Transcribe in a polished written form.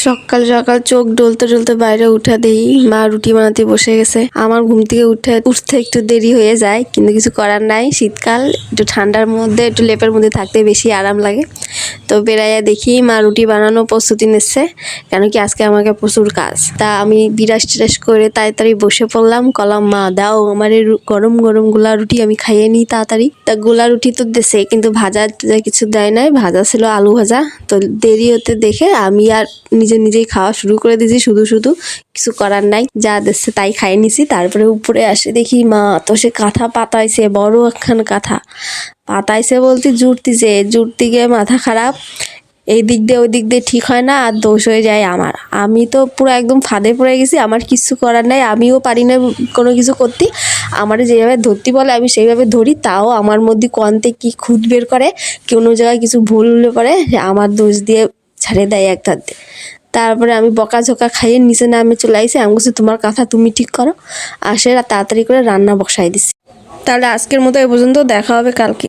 সকাল সকাল চোখ ডলতে ডলতে বাইরে উঠা দেই মা রুটি বানাতে বসে গেছে। আমার ঘুম থেকে উঠতে একটু দেরি হয়ে যায়, কিন্তু কিছু করার নাই। শীতকাল, একটু ঠান্ডার মধ্যে একটু লেপের মধ্যে থাকতে বেশি আরাম লাগে। তো বেড়াইয়া দেখি মা রুটি বানানো প্রস্তুতি নিচ্ছে, কেন কি আজকে আমাকে প্রচুর কাজ। তা আমি বিরাস টিরাস করে তাড়াতাড়ি বসে পড়লাম, কলাম মা দাও আমার এই গরম গরম গোলা রুটি আমি খাইয়ে নিই তাড়াতাড়ি। তা গোলা রুটি তো দেশে, কিন্তু ভাজা কিছু দেয় নাই, ভাজা ছিল আলু ভাজা। তো দেরি হতে দেখে আমি আর নিজেই খাওয়া শুরু করে দিয়েছি। শুধু কিছু করার নাই, যা দিচ্ছে তাই খাই নিছি। তারপরে উপরে আসে দেখি মা তো সে কাঁথা পাতাইছে, বড় একখান কাঁথা পাতাইছে বলতে জুড়তে গিয়ে মাথা খারাপ। এই দিক দিয়ে ওই দিক দিয়ে ঠিক হয় না, আর দোষ হয়ে যায় আমার। আমি তো পুরো একদম ফাঁদে পড়ে গেছি, আমার কিছু করার নাই। আমিও পারি না কোনো কিছু করতে। আমার যেভাবে ধরতে বলে আমি সেইভাবে ধরি, তাও আমার মধ্যে কন্তে কি খুঁত বের করে। কোনো জায়গায় কিছু ভুল হলে পরে আমার দোষ দিয়ে ছাড়ে দেয় একধার দিয়ে। তারপরে আমি বকাঝকা খাইয়ে নিচে নামে চলে আইসি। আমি বলছি তোমার কথা তুমি ঠিক করো। আসে তাড়াতাড়ি করে রান্না বসাই দিছি। তাহলে আজকের মতো এ পর্যন্ত, দেখা হবে কালকে।